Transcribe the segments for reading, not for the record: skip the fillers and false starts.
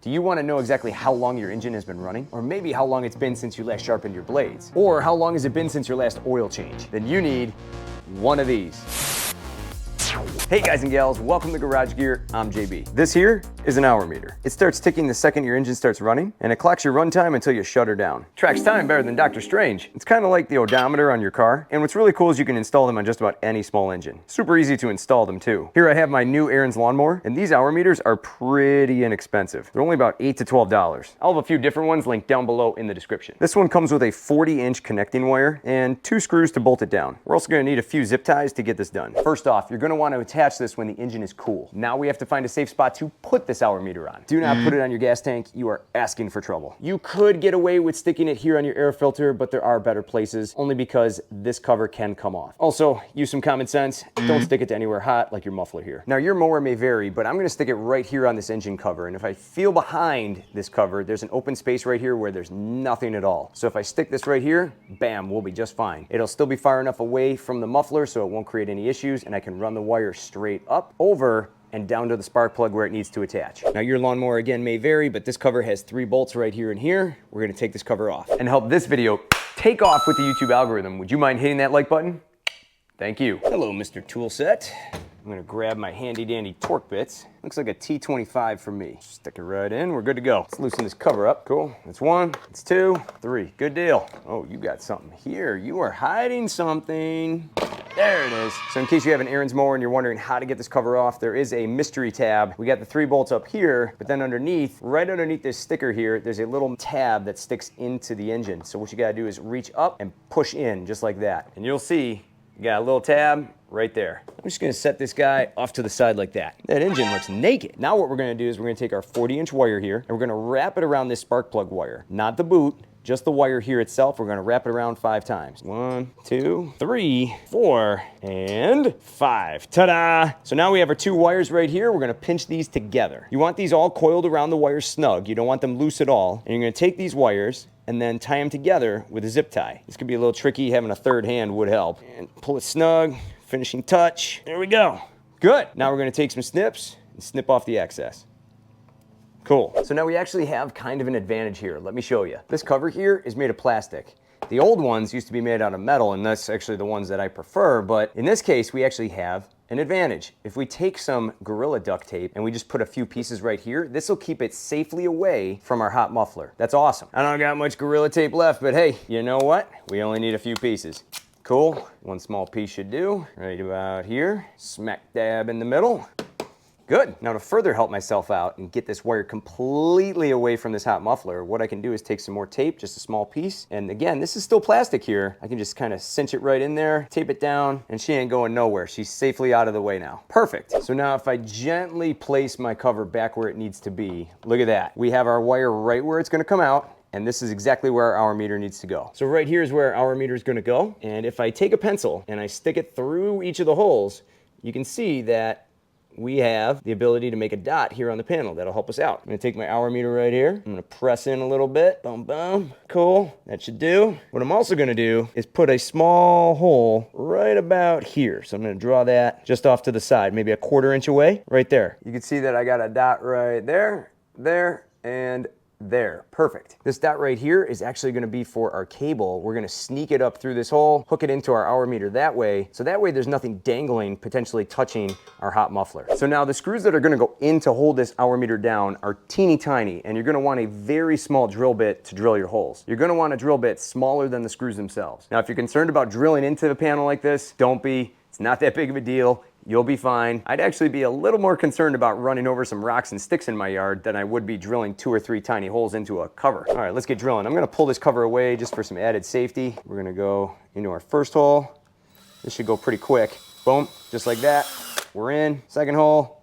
Do you want to know exactly how long your engine has been running? Or maybe how long it's been since you last sharpened your blades? Or how long has it been since your last oil change? Then you need one of these. Hey guys and gals, welcome to Garage Gear. I'm JB. This here is an hour meter. It starts ticking the second your engine starts running, and it clocks your runtime until you shut her down. Tracks time better than Dr. Strange. It's kind of like the odometer on your car, and what's really cool is you can install them on just about any small engine. Super easy to install them too. Here I have my new Aaron's lawnmower, and these hour meters are pretty inexpensive. They're only about $8 to $12. I'll have a few different ones linked down below in the description. This one comes with a 40-inch connecting wire and 2 screws to bolt it down. We're also going to need a few zip ties to get this done. First off, you're going to want to attach this when the engine is cool. Now we have to find a safe spot to put this hour meter on. Do not put it on your gas tank. You are asking for trouble. You could get away with sticking it here on your air filter, but there are better places, only because this cover can come off. Also, use some common sense. Don't stick it to anywhere hot like your muffler here. Now your mower may vary, but I'm going to stick it right here on this engine cover, and if I feel behind this cover, there's an open space right here where there's nothing at all. So if I stick this right here, bam, we'll be just fine. It'll still be far enough away from the muffler so it won't create any issues, and I can run the wire straight up, over, and down to the spark plug where it needs to attach. Now your lawnmower again may vary, but this cover has 3 bolts right here and here. We're gonna take this cover off. And help this video take off with the YouTube algorithm, would you mind hitting that like button? Thank you. Hello, Mr. Toolset. I'm gonna grab my handy dandy torque bits. Looks like a T25 for me. Stick it right in, we're good to go. Let's loosen this cover up, cool. That's 1, that's 2, 3, good deal. Oh, you got something here. You are hiding something. There it is. So in case you have an Aaron's mower and you're wondering how to get this cover off, there is a mystery tab. We got the 3 bolts up here, but then underneath, right underneath this sticker here, there's a little tab that sticks into the engine. So what you gotta do is reach up and push in, just like that. And you'll see, you got a little tab right there. I'm just gonna set this guy off to the side like that. That engine looks naked. Now what we're gonna do is we're gonna take our 40-inch wire here, and we're gonna wrap it around this spark plug wire. Not the boot, just the wire here itself. We're gonna wrap it around 5 times. 1, 2, 3, 4, and 5. Ta-da! So now we have our 2 wires right here. We're gonna pinch these together. You want these all coiled around the wire snug. You don't want them loose at all. And you're gonna take these wires and then tie them together with a zip tie. This could be a little tricky. Having a third hand would help. And pull it snug, finishing touch. There we go. Good. Now we're gonna take some snips and snip off the excess. Cool. So now we actually have kind of an advantage here. Let me show you. This cover here is made of plastic. The old ones used to be made out of metal, and that's actually the ones that I prefer, but in this case, we actually have an advantage. If we take some Gorilla duct tape and we just put a few pieces right here, this will keep it safely away from our hot muffler. That's awesome. I don't got much Gorilla tape left, but hey, you know what? We only need a few pieces. Cool. 1 small piece should do. Right about here. Smack dab in the middle. Good. Now to further help myself out and get this wire completely away from this hot muffler, what I can do is take some more tape, just a small piece. And again, this is still plastic here. I can just kind of cinch it right in there, tape it down, and she ain't going nowhere. She's safely out of the way now. Perfect. So now if I gently place my cover back where it needs to be, look at that. We have our wire right where it's going to come out. And this is exactly where our hour meter needs to go. So right here is where our hour meter is going to go. And if I take a pencil and I stick it through each of the holes, you can see that we have the ability to make a dot here on the panel. That'll help us out. I'm gonna take my hour meter right here. I'm gonna press in a little bit. Boom, boom. Cool. That should do. What I'm also gonna do is put a small hole right about here. So I'm gonna draw that just off to the side, maybe a 1/4 inch away, right there. You can see that I got a dot right there, there, and there. Perfect. This dot right here is actually going to be for our cable. We're going to sneak it up through this hole, hook it into our hour meter that way. So that way there's nothing dangling, potentially touching our hot muffler. So now the screws that are going to go in to hold this hour meter down are teeny tiny, and you're going to want a very small drill bit to drill your holes. You're going to want a drill bit smaller than the screws themselves. Now if you're concerned about drilling into the panel like this, don't be. It's not that big of a deal. You'll be fine. I'd actually be a little more concerned about running over some rocks and sticks in my yard than I would be drilling 2 or 3 tiny holes into a cover. All right, let's get drilling. I'm gonna pull this cover away just for some added safety. We're gonna go into our first hole. This should go pretty quick. Boom, just like that. We're in. Second hole.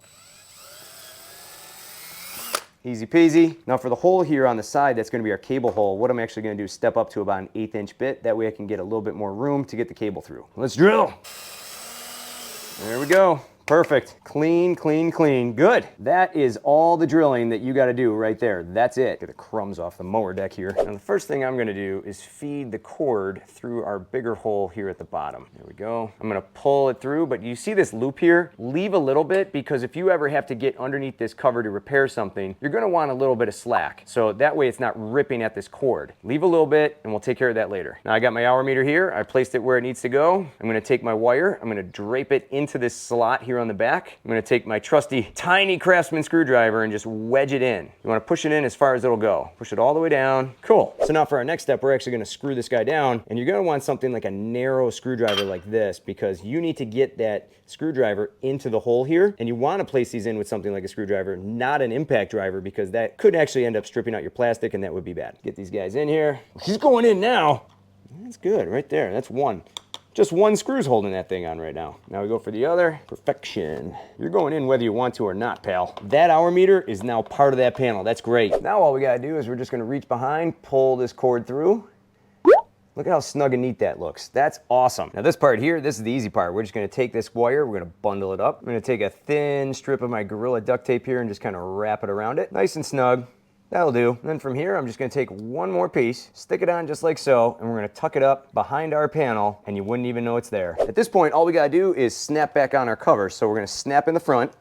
Easy peasy. Now for the hole here on the side, that's gonna be our cable hole. What I'm actually gonna do is step up to about an 1/8 inch bit. That way I can get a little bit more room to get the cable through. Let's drill. There we go. Perfect. Clean, clean, clean. Good. That is all the drilling that you got to do right there. That's it. Get the crumbs off the mower deck here. Now the first thing I'm going to do is feed the cord through our bigger hole here at the bottom. There we go. I'm going to pull it through, but you see this loop here? Leave a little bit, because if you ever have to get underneath this cover to repair something, you're going to want a little bit of slack. So that way it's not ripping at this cord. Leave a little bit and we'll take care of that later. Now I got my hour meter here. I placed it where it needs to go. I'm going to take my wire. I'm going to drape it into this slot here on the back. I'm going to take my trusty tiny Craftsman screwdriver and just wedge it in. You want to push it in as far as it'll go. Push it all the way down. Cool. So now for our next step, we're actually going to screw this guy down, and you're going to want something like a narrow screwdriver like this, because you need to get that screwdriver into the hole here, and you want to place these in with something like a screwdriver, not an impact driver, because that could actually end up stripping out your plastic, and that would be bad. Get these guys in here. He's going in now. That's good right there. That's one. Just one screw's holding that thing on right now. Now we go for the other. Perfection. You're going in whether you want to or not, pal. That hour meter is now part of that panel. That's great. Now all we gotta do is we're just gonna reach behind, pull this cord through. Look at how snug and neat that looks. That's awesome. Now this part here, this is the easy part. We're just gonna take this wire, we're gonna bundle it up. I'm gonna take a thin strip of my Gorilla duct tape here and just kind of wrap it around it. Nice and snug. That'll do. And then from here, I'm just gonna take one more piece, stick it on just like so, and we're gonna tuck it up behind our panel, and you wouldn't even know it's there. At this point, all we gotta do is snap back on our cover. So we're gonna snap in the front.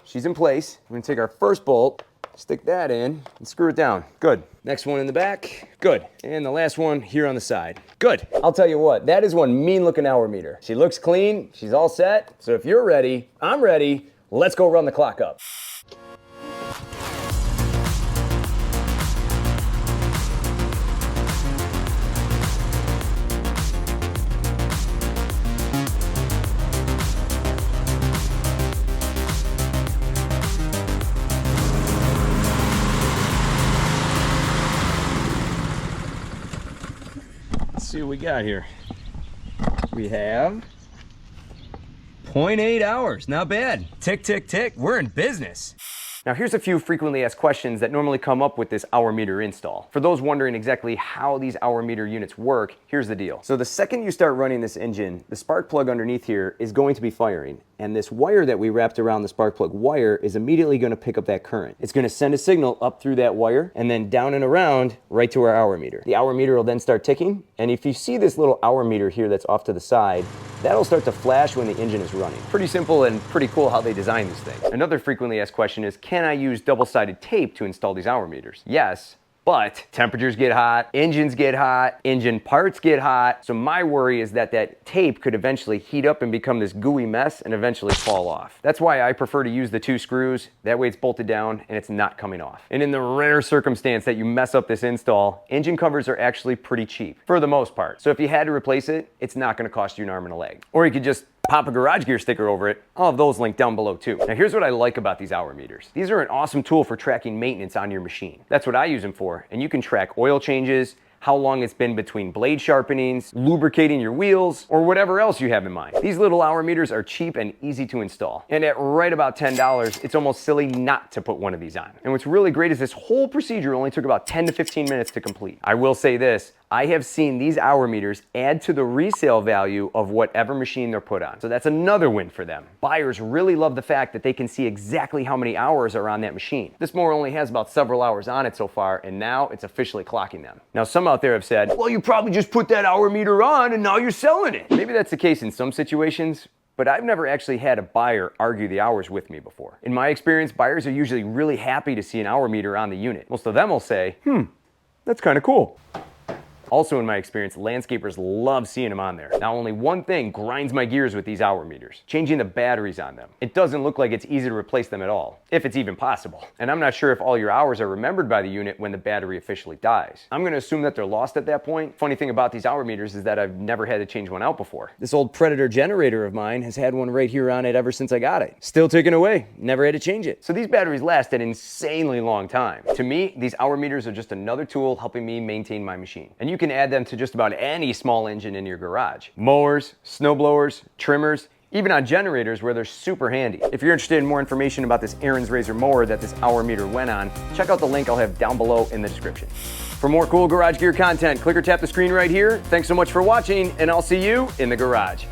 She's in place. We're gonna take our first bolt, stick that in, and screw it down. Good. Next one in the back. Good. And the last one here on the side. Good. I'll tell you what, that is one mean looking hour meter. She looks clean, she's all set. So if you're ready, I'm ready. Let's go run the clock up. See what we got here. We have 0.8 hours. Not bad. Tick, tick, tick. We're in business. Now here's a few frequently asked questions that normally come up with this hour meter install. For those wondering exactly how these hour meter units work, here's the deal. So the second you start running this engine, the spark plug underneath here is going to be firing. And this wire that we wrapped around the spark plug wire is immediately going to pick up that current. It's going to send a signal up through that wire and then down and around right to our hour meter. The hour meter will then start ticking. And if you see this little hour meter here that's off to the side, that'll start to flash when the engine is running. Pretty simple and pretty cool how they design these things. Another frequently asked question is, can I use double-sided tape to install these hour meters? Yes. But temperatures get hot, engines get hot, engine parts get hot. So my worry is that that tape could eventually heat up and become this gooey mess and eventually fall off. That's why I prefer to use the 2 screws. That way it's bolted down and it's not coming off. And in the rare circumstance that you mess up this install, engine covers are actually pretty cheap for the most part. So if you had to replace it, it's not gonna cost you an arm and a leg. Or you could just pop a garage gear sticker over it. I'll have those linked down below too. Now here's what I like about these hour meters. These are an awesome tool for tracking maintenance on your machine. That's what I use them for. And you can track oil changes, how long it's been between blade sharpenings, lubricating your wheels, or whatever else you have in mind. These little hour meters are cheap and easy to install. And at right about $10, it's almost silly not to put one of these on. And what's really great is this whole procedure only took about 10 to 15 minutes to complete. I will say this, I have seen these hour meters add to the resale value of whatever machine they're put on. So that's another win for them. Buyers really love the fact that they can see exactly how many hours are on that machine. This mower only has about several hours on it so far, and now it's officially clocking them. Now some out there have said, well, you probably just put that hour meter on and now you're selling it. Maybe that's the case in some situations, but I've never actually had a buyer argue the hours with me before. In my experience, buyers are usually really happy to see an hour meter on the unit. Most of them will say, that's kind of cool. Also in my experience, landscapers love seeing them on there. Now only one thing grinds my gears with these hour meters, changing the batteries on them. It doesn't look like it's easy to replace them at all, if it's even possible. And I'm not sure if all your hours are remembered by the unit when the battery officially dies. I'm gonna assume that they're lost at that point. Funny thing about these hour meters is that I've never had to change one out before. This old Predator generator of mine has had one right here on it ever since I got it. Still ticking away, never had to change it. So these batteries last an insanely long time. To me, these hour meters are just another tool helping me maintain my machine. And you can add them to just about any small engine in your garage. Mowers, snowblowers, trimmers, even on generators where they're super handy. If you're interested in more information about this Aaron's Razor mower that this hour meter went on, check out the link I'll have down below in the description. For more cool garage gear content, click or tap the screen right here. Thanks so much for watching, and I'll see you in the garage.